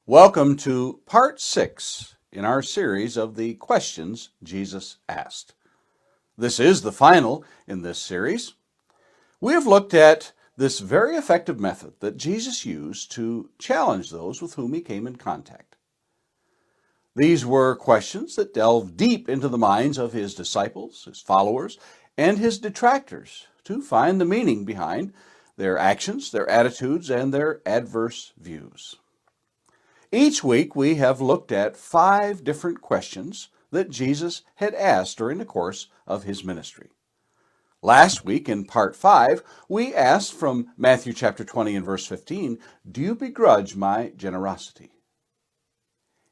Welcome to part 6 in our series of the questions Jesus asked. This is the final in this series. We have looked at this very effective method that Jesus used to challenge those with whom he came in contact. These were questions that delved deep into the minds of his disciples, his followers, and his detractors to find the meaning behind their actions, their attitudes, and their adverse views. Each week we have looked at 5 different questions that Jesus had asked during the course of his ministry. Last week in part 5, we asked from Matthew chapter 20 and verse 15, "Do you begrudge my generosity?"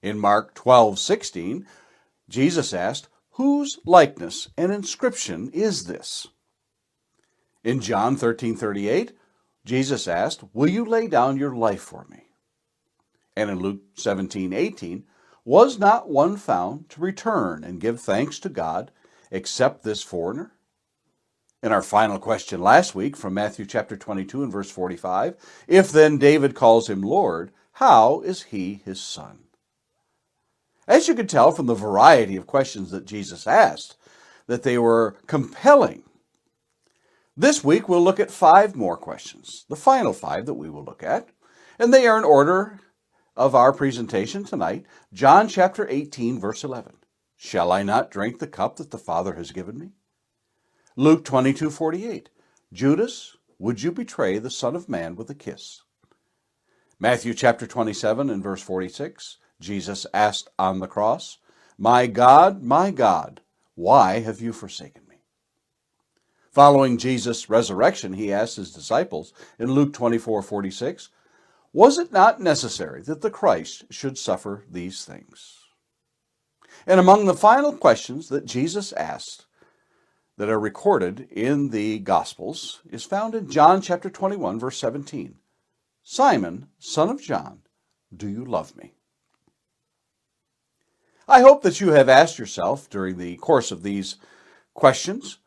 In Mark 12:16, Jesus asked, "Whose likeness and inscription is this?" In John 13:38, Jesus asked, "Will you lay down your life for me?" And in Luke 17:18, "Was not one found to return and give thanks to God except this foreigner?" In our final question last week from Matthew chapter 22 and verse 45, "If then David calls him Lord, how is he his son?" As you can tell from the variety of questions that Jesus asked, that they were compelling. This week we'll look at 5 more questions, the final 5 that we will look at, and they are in order of our presentation tonight. John chapter 18, verse 11. "Shall I not drink the cup that the Father has given me?" Luke 22:48. "Judas, would you betray the Son of Man with a kiss?" Matthew chapter 27 and verse 46. Jesus asked on the cross, my God, why have you forsaken me?" Following Jesus' resurrection, he asked his disciples in Luke 24:46, "Was it not necessary that the Christ should suffer these things?" And among the final questions that Jesus asked that are recorded in the Gospels is found in John chapter 21, verse 17. "Simon, son of John, do you love me?" I hope that you have asked yourself during the course of these questions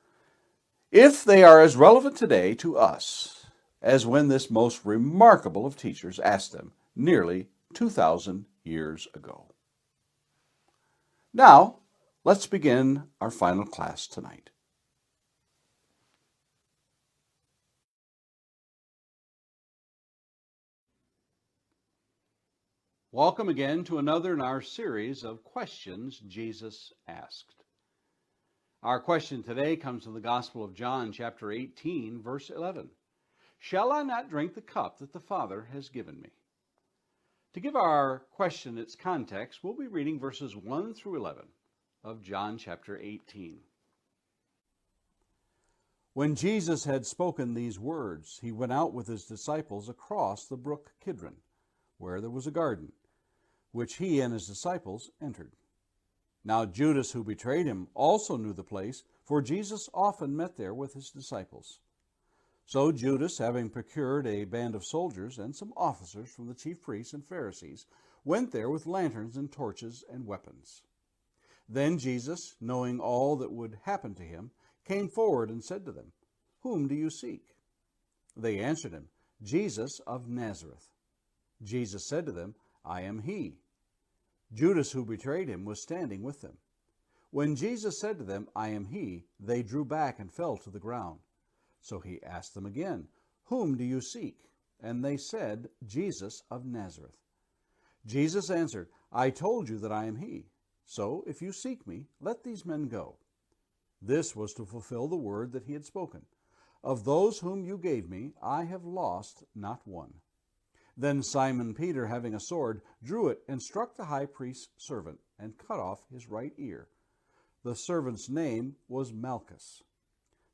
if they are as relevant today to us as when this most remarkable of teachers asked them nearly 2,000 years ago. Now, let's begin our final class tonight. Welcome again to another in our series of questions Jesus asked. Our question today comes from the Gospel of John, chapter 18, verse 11. "Shall I not drink the cup that the Father has given me?" To give our question its context, we'll be reading verses 1 through 11 of John chapter 18. When Jesus had spoken these words, he went out with his disciples across the brook Kidron, where there was a garden, which he and his disciples entered. Now Judas, who betrayed him, also knew the place, for Jesus often met there with his disciples. So Judas, having procured a band of soldiers and some officers from the chief priests and Pharisees, went there with lanterns and torches and weapons. Then Jesus, knowing all that would happen to him, came forward and said to them, "Whom do you seek?" They answered him, "Jesus of Nazareth." Jesus said to them, "I am he." Judas, who betrayed him, was standing with them. When Jesus said to them, "I am he," they drew back and fell to the ground. So he asked them again, "Whom do you seek?" And they said, "Jesus of Nazareth." Jesus answered, "I told you that I am he. So if you seek me, let these men go." This was to fulfill the word that he had spoken. "Of those whom you gave me, I have lost not one." Then Simon Peter, having a sword, drew it and struck the high priest's servant and cut off his right ear. The servant's name was Malchus.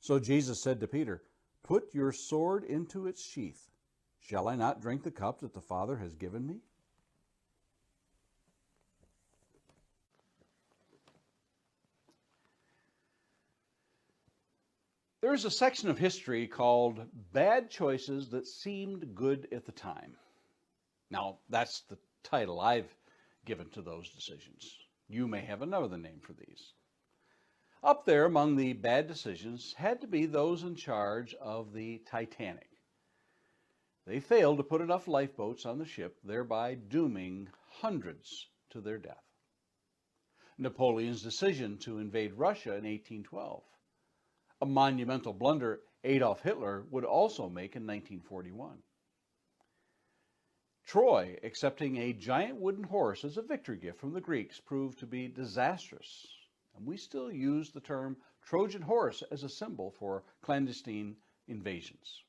So Jesus said to Peter, "Put your sword into its sheath. Shall I not drink the cup that the Father has given me?" There is a section of history called Bad Choices That Seemed Good at the Time. Now, that's the title I've given to those decisions. You may have another name for these. Up there among the bad decisions had to be those in charge of the Titanic. They failed to put enough lifeboats on the ship, thereby dooming hundreds to their death. Napoleon's decision to invade Russia in 1812, a monumental blunder Adolf Hitler would also make in 1941. Troy accepting a giant wooden horse as a victory gift from the Greeks proved to be disastrous, and we still use the term Trojan horse as a symbol for clandestine invasions.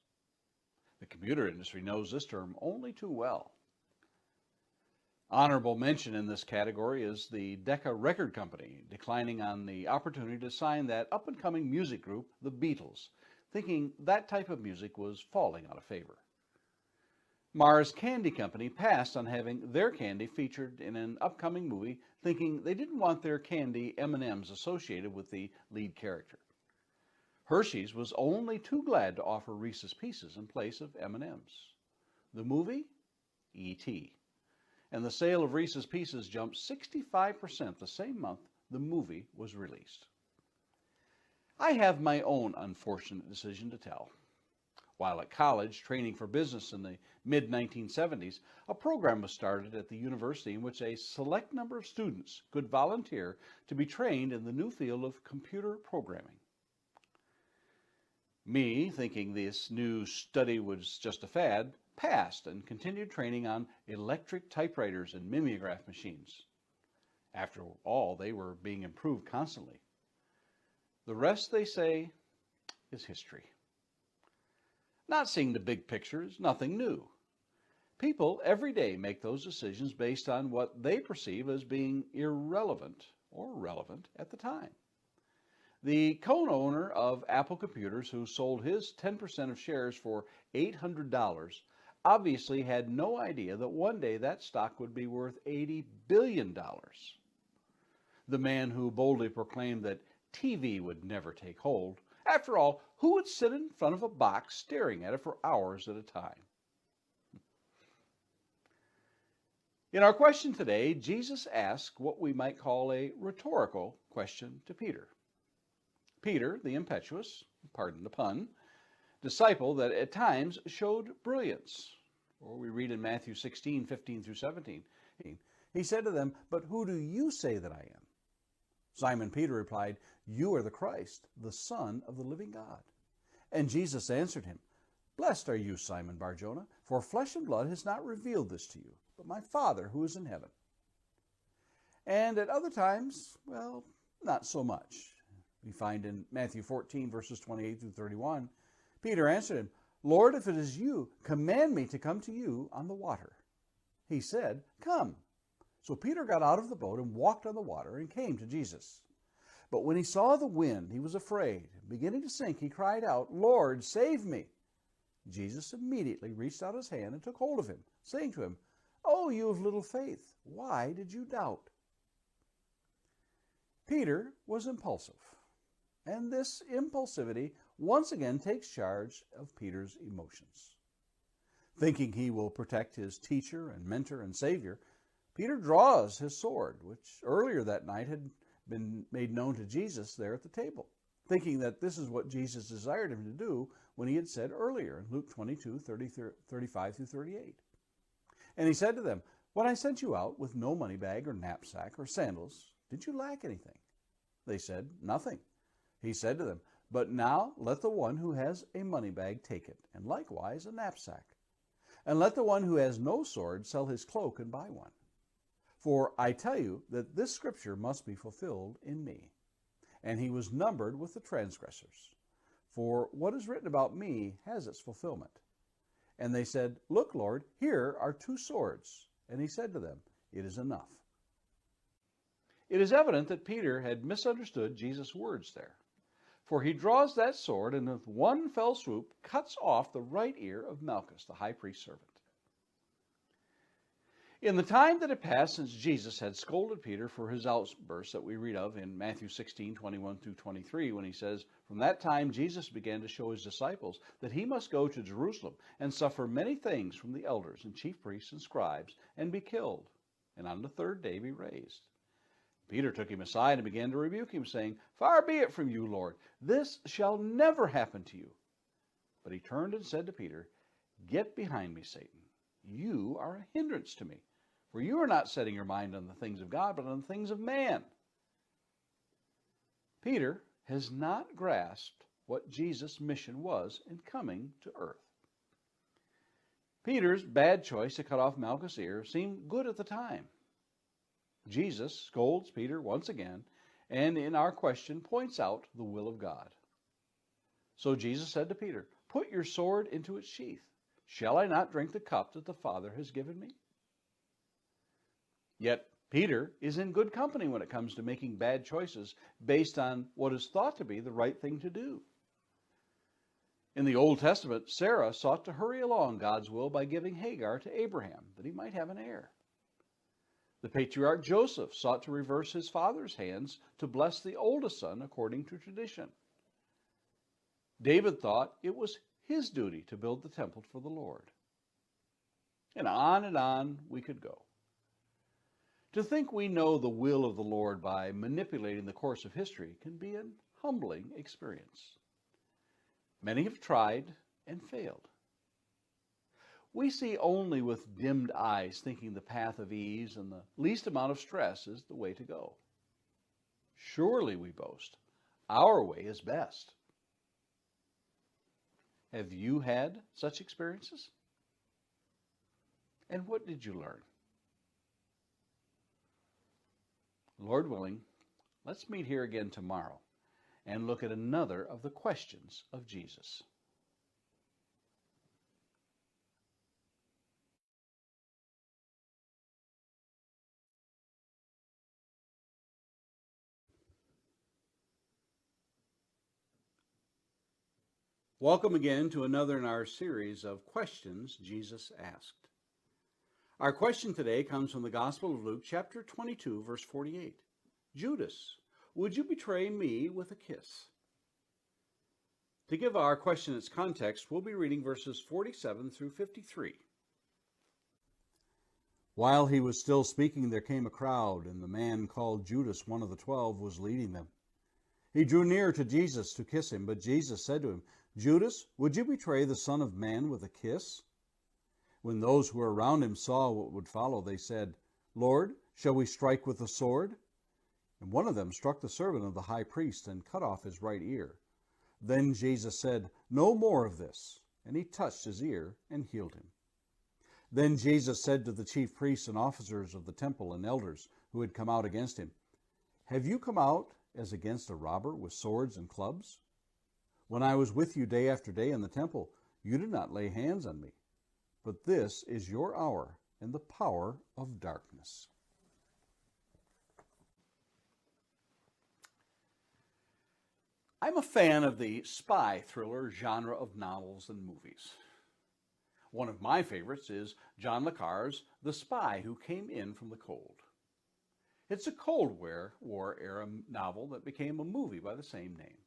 The computer industry knows this term only too well. Honorable mention in this category is the Decca Record Company, declining on the opportunity to sign that up-and-coming music group, the Beatles, thinking that type of music was falling out of favor. Mars Candy Company passed on having their candy featured in an upcoming movie, thinking they didn't want their candy M&Ms associated with the lead character. Hershey's was only too glad to offer Reese's Pieces in place of M&Ms. The movie? E.T. And the sale of Reese's Pieces jumped 65% the same month the movie was released. I have my own unfortunate decision to tell. While at college, training for business in the mid-1970s, a program was started at the university in which a select number of students could volunteer to be trained in the new field of computer programming. Me, thinking this new study was just a fad, passed and continued training on electric typewriters and mimeograph machines. After all, they were being improved constantly. The rest, they say, is history. Not seeing the big picture is nothing new. People every day make those decisions based on what they perceive as being irrelevant or relevant at the time. The co-owner of Apple Computers, who sold his 10% of shares for $800, obviously had no idea that one day that stock would be worth $80 billion. The man who boldly proclaimed that TV would never take hold. After all, who would sit in front of a box staring at it for hours at a time? In our question today, Jesus asked what we might call a rhetorical question to Peter. Peter, the impetuous, pardon the pun, disciple that at times showed brilliance. Or we read in Matthew 16, 15 through 17. He said to them, "But who do you say that I am?" Simon Peter replied, "You are the Christ, the Son of the living God." And Jesus answered him, "Blessed are you, Simon Bar-Jonah, for flesh and blood has not revealed this to you, but my Father who is in heaven." And at other times, well, not so much. We find in Matthew 14, verses 28 through 31, Peter answered him, "Lord, if it is you, command me to come to you on the water." He said, "Come." So Peter got out of the boat and walked on the water and came to Jesus. But when he saw the wind, he was afraid. Beginning to sink, he cried out, "Lord, save me." Jesus immediately reached out his hand and took hold of him, saying to him, "Oh, you of little faith, why did you doubt?" Peter was impulsive, and this impulsivity once again takes charge of Peter's emotions. Thinking he will protect his teacher and mentor and Savior, Peter draws his sword, which earlier that night had been made known to Jesus there at the table, thinking that this is what Jesus desired him to do when he had said earlier in Luke 22, 35 through 38. And he said to them, "When I sent you out with no money bag or knapsack or sandals, did you lack anything?" They said, "Nothing." He said to them, "But now let the one who has a money bag take it, and likewise a knapsack. And let the one who has no sword sell his cloak and buy one. For I tell you that this scripture must be fulfilled in me." And he was numbered with the transgressors. For what is written about me has its fulfillment. And they said, "Look, Lord, here are 2 swords. And he said to them, "It is enough." It is evident that Peter had misunderstood Jesus' words there. For he draws that sword and with one fell swoop cuts off the right ear of Malchus, the high priest's servant. In the time that had passed since Jesus had scolded Peter for his outburst that we read of in Matthew 16, 21 through 23, when he says, "From that time Jesus began to show his disciples that he must go to Jerusalem and suffer many things from the elders and chief priests and scribes and be killed, and on the 3rd day be raised." Peter took him aside and began to rebuke him, saying, "Far be it from you, Lord, this shall never happen to you." But he turned and said to Peter, "Get behind me, Satan. You are a hindrance to me, for you are not setting your mind on the things of God, but on the things of man." Peter has not grasped what Jesus' mission was in coming to earth. Peter's bad choice to cut off Malchus' ear seemed good at the time. Jesus scolds Peter once again, and in our question points out the will of God. So Jesus said to Peter, "Put your sword into its sheath. Shall I not drink the cup that the Father has given me?" Yet Peter is in good company when it comes to making bad choices based on what is thought to be the right thing to do. In the Old Testament, Sarah sought to hurry along God's will by giving Hagar to Abraham, that he might have an heir. The patriarch Joseph sought to reverse his father's hands to bless the oldest son according to tradition. David thought it was his duty to build the temple for the Lord. And on we could go. To think we know the will of the Lord by manipulating the course of history can be an humbling experience. Many have tried and failed. We see only with dimmed eyes, thinking the path of ease and the least amount of stress is the way to go. Surely, we boast, our way is best. Have you had such experiences? And what did you learn? Lord willing, let's meet here again tomorrow and look at another of the questions of Jesus. Welcome again to another in our series of questions Jesus asked. Our question today comes from the Gospel of Luke, chapter 22, verse 48. "Judas, would you betray me with a kiss?" To give our question its context, we'll be reading verses 47 through 53. "While he was still speaking, there came a crowd, and the man called Judas, one of the 12, was leading them. He drew near to Jesus to kiss him, but Jesus said to him, 'Judas, would you betray the Son of Man with a kiss?' When those who were around him saw what would follow, they said, 'Lord, shall we strike with the sword?' And one of them struck the servant of the high priest and cut off his right ear. Then Jesus said, 'No more of this.' And he touched his ear and healed him. Then Jesus said to the chief priests and officers of the temple and elders who had come out against him, 'Have you come out as against a robber with swords and clubs? When I was with you day after day in the temple, you did not lay hands on me. But this is your hour and the power of darkness.'" I'm a fan of the spy thriller genre of novels and movies. One of my favorites is John le Carre's The Spy Who Came In from the Cold. It's a Cold War era novel that became a movie by the same name.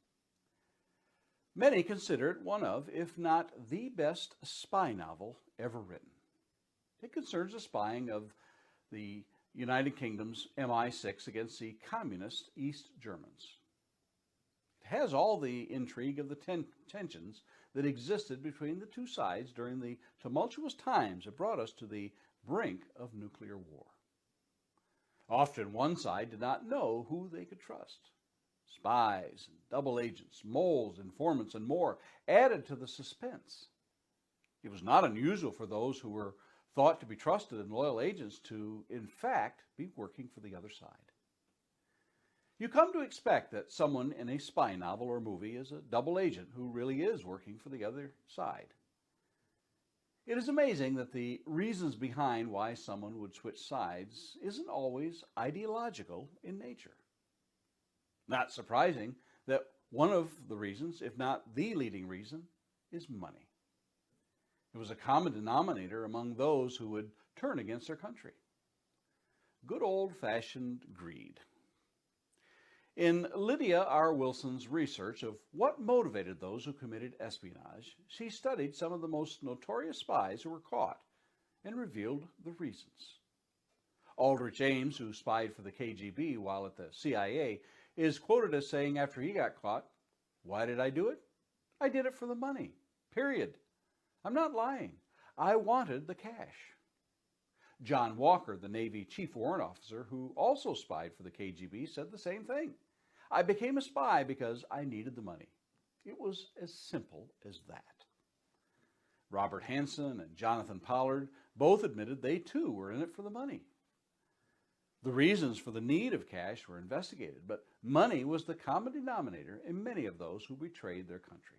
Many consider it one of, if not the best spy novel ever written. It concerns the spying of the United Kingdom's MI6 against the communist East Germans. It has all the intrigue of the tensions that existed between the two sides during the tumultuous times that brought us to the brink of nuclear war. Often one side did not know who they could trust. Spies, and double agents, moles, informants, and more added to the suspense. It was not unusual for those who were thought to be trusted and loyal agents to, in fact, be working for the other side. You come to expect that someone in a spy novel or movie is a double agent who really is working for the other side. It is amazing that the reasons behind why someone would switch sides isn't always ideological in nature. Not surprising that one of the reasons, if not the leading reason, is money. It was a common denominator among those who would turn against their country. Good old-fashioned greed. In Lydia R. Wilson's research of what motivated those who committed espionage, she studied some of the most notorious spies who were caught and revealed the reasons. Aldrich Ames, who spied for the KGB while at the CIA, is quoted as saying after he got caught, "Why did I do it? I did it for the money. Period. I'm not lying. I wanted the cash. John Walker, the Navy chief warrant officer who also spied for the KGB, said the same thing. I became a spy because I needed the money. It was as simple as that. Robert Hansen and Jonathan Pollard both admitted they too were in it for the money. The reasons for the need of cash were investigated, but money was the common denominator in many of those who betrayed their country.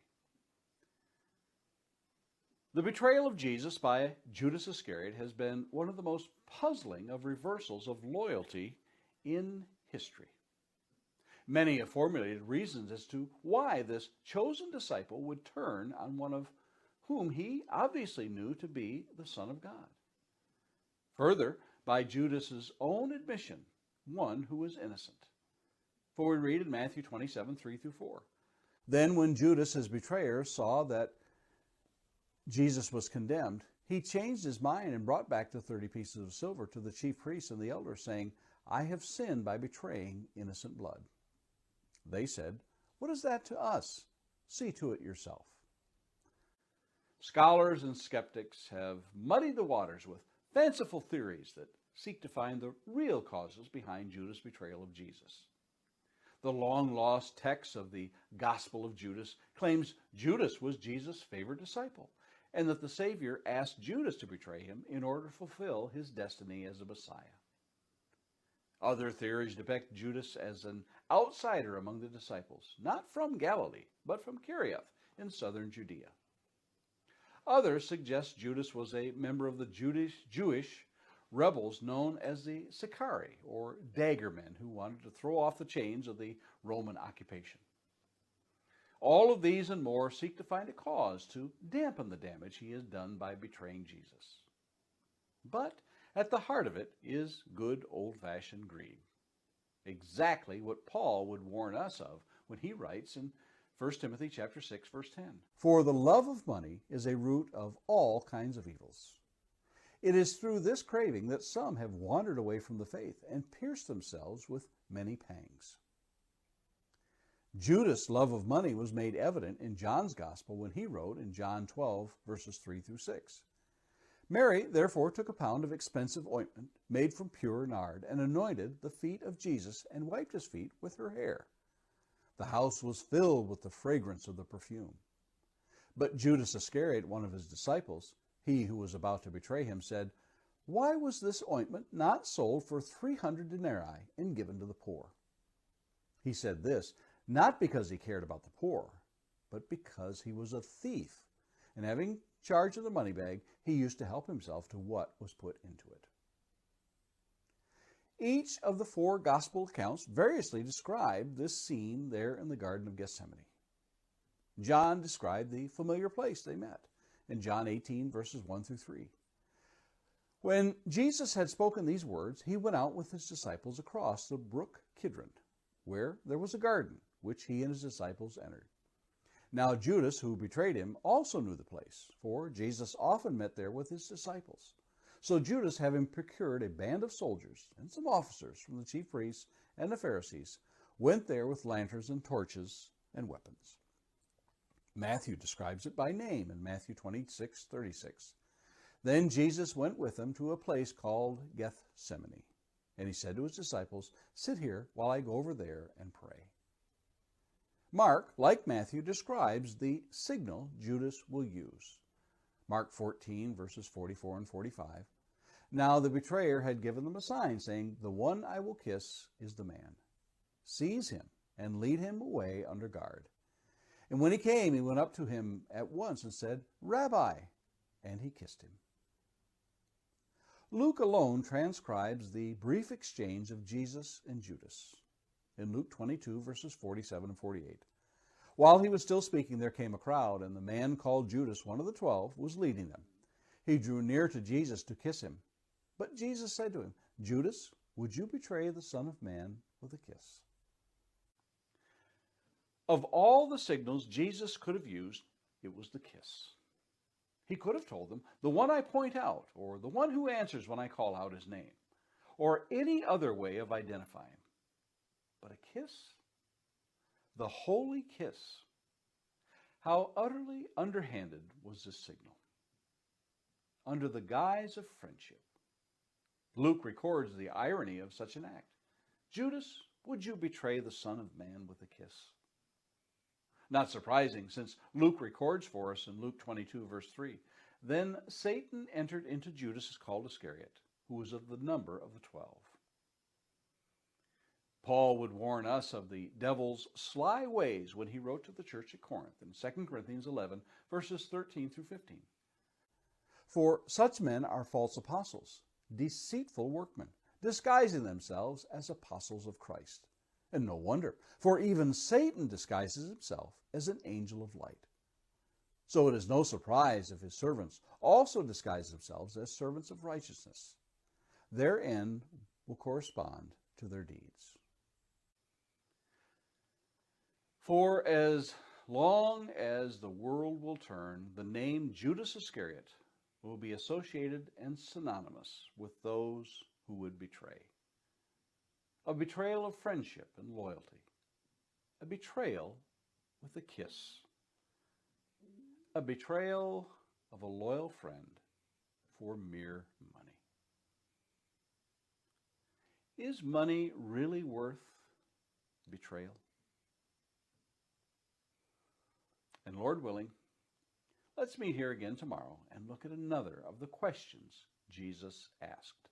The betrayal of Jesus by Judas Iscariot has been one of the most puzzling of reversals of loyalty in history. Many have formulated reasons as to why this chosen disciple would turn on one of whom he obviously knew to be the Son of God. Further, by Judas's own admission, one who was innocent. For we read in Matthew 27, 3-4. Then when Judas, his betrayer, saw that Jesus was condemned, he changed his mind and brought back the 30 pieces of silver to the chief priests and the elders, saying, I have sinned by betraying innocent blood. They said, What is that to us? See to it yourself. Scholars and skeptics have muddied the waters with fanciful theories that seek to find the real causes behind Judas' betrayal of Jesus. The long-lost text of the Gospel of Judas claims Judas was Jesus' favorite disciple, and that the Savior asked Judas to betray him in order to fulfill his destiny as a Messiah. Other theories depict Judas as an outsider among the disciples, not from Galilee, but from Iscariot in southern Judea. Others suggest Judas was a member of the Jewish rebels known as the Sicarii, or daggermen, who wanted to throw off the chains of the Roman occupation. All of these and more seek to find a cause to dampen the damage he has done by betraying Jesus. But at the heart of it is good old-fashioned greed. Exactly what Paul would warn us of when he writes in 1 Timothy chapter 6, verse 10. For the love of money is a root of all kinds of evils. It is through this craving that some have wandered away from the faith and pierced themselves with many pangs. Judas' love of money was made evident in John's gospel when he wrote in John 12, verses 3-6. Mary therefore took a pound of expensive ointment made from pure nard and anointed the feet of Jesus and wiped his feet with her hair. The house was filled with the fragrance of the perfume. But Judas Iscariot, one of his disciples, he who was about to betray him, said, Why was this ointment not sold for 300 denarii and given to the poor? He said this, not because he cared about the poor, but because he was a thief, and having charge of the money bag, he used to help himself to what was put into it. Each of the four gospel accounts variously describe this scene there in the Garden of Gethsemane. John described the familiar place they met in John 18, verses 1-3. When Jesus had spoken these words, he went out with his disciples across the brook Kidron, where there was a garden, which he and his disciples entered. Now Judas, who betrayed him, also knew the place, for Jesus often met there with his disciples. So Judas, having procured a band of soldiers and some officers from the chief priests and the Pharisees, went there with lanterns and torches and weapons. Matthew describes it by name in Matthew 26:36. Then Jesus went with them to a place called Gethsemane, and he said to his disciples, Sit here while I go over there and pray. Mark, like Matthew, describes the signal Judas will use. Mark 14, verses 44 and 45. Now the betrayer had given them a sign, saying, The one I will kiss is the man. Seize him and lead him away under guard. And when he came, he went up to him at once and said, Rabbi, and he kissed him. Luke alone transcribes the brief exchange of Jesus and Judas. In Luke 22, verses 47 and 48. While he was still speaking, there came a crowd, and the man called Judas, one of the 12, was leading them. He drew near to Jesus to kiss him. But Jesus said to him, Judas, would you betray the Son of Man with a kiss? Of all the signals Jesus could have used, it was the kiss. He could have told them, the one I point out, or the one who answers when I call out his name, or any other way of identifying. But a kiss? The holy kiss. How utterly underhanded was this signal. under the guise of friendship. Luke records the irony of such an act. Judas, would you betray the Son of Man with a kiss? Not surprising, since Luke records for us in Luke 22, verse 3, then Satan entered into Judas, called Iscariot, who was of the number of the 12. Paul would warn us of the devil's sly ways when he wrote to the church at Corinth in 2 Corinthians 11, verses 13 through 15. For such men are false apostles, deceitful workmen, disguising themselves as apostles of Christ. And no wonder, for even Satan disguises himself as an angel of light. So it is no surprise if his servants also disguise themselves as servants of righteousness. Their end will correspond to their deeds. For as long as the world will turn, the name Judas Iscariot will be associated and synonymous with those who would betray. A betrayal of friendship and loyalty. A betrayal with a kiss. A betrayal of a loyal friend for mere money. Is money really worth betrayal? And Lord willing, let's meet here again tomorrow and look at another of the questions Jesus asked.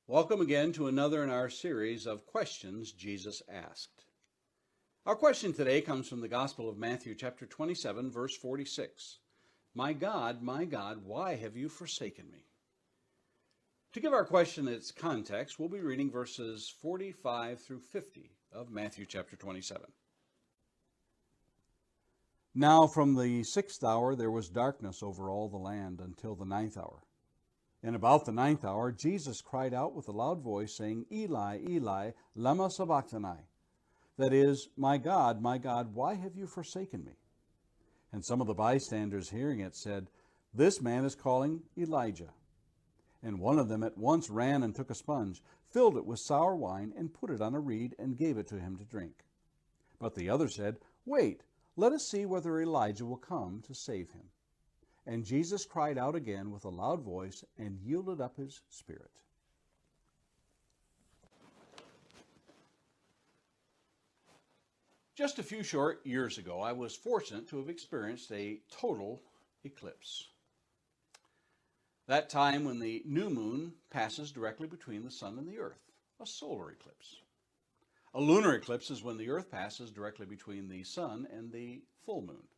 Welcome again to another in our series of questions Jesus asked. Our question today comes from the Gospel of Matthew, chapter 27, verse 46. My God, why have you forsaken me? To give our question its context, we'll be reading verses 45 through 50 of Matthew, chapter 27. Now from the 6th hour there was darkness over all the land until the 9th hour. And about the 9th hour Jesus cried out with a loud voice, saying, Eli, Eli, lama sabachthani? That is, my God, why have you forsaken me? And some of the bystanders hearing it said, This man is calling Elijah. And one of them at once ran and took a sponge, filled it with sour wine, and put it on a reed, and gave it to him to drink. But the other said, Wait, let us see whether Elijah will come to save him. And Jesus cried out again with a loud voice, and yielded up his spirit. Just a few short years ago, I was fortunate to have experienced a total eclipse. That time when the new moon passes directly between the sun and the earth, a solar eclipse. A lunar eclipse is when the earth passes directly between the sun and the full moon.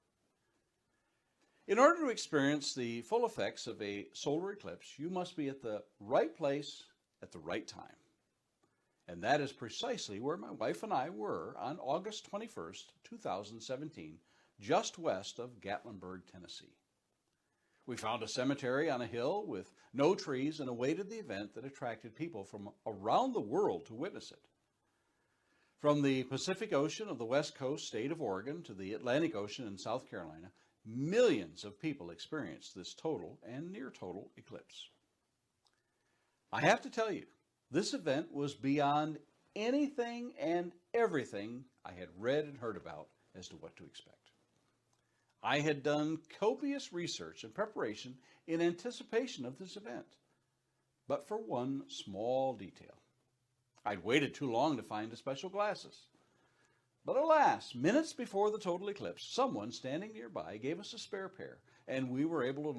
In order to experience the full effects of a solar eclipse, you must be at the right place at the right time. And that is precisely where my wife and I were on August 21st, 2017, just west of Gatlinburg, Tennessee. We found a cemetery on a hill with no trees and awaited the event that attracted people from around the world to witness it. From the Pacific Ocean of the west coast state of Oregon to the Atlantic Ocean in South Carolina, millions of people experienced this total and near total eclipse. I have to tell you, this event was beyond anything and everything I had read and heard about as to what to expect. I had done copious research and preparation in anticipation of this event, but for one small detail. I'd waited too long to find the special glasses. But alas, minutes before the total eclipse, someone standing nearby gave us a spare pair, and we were able to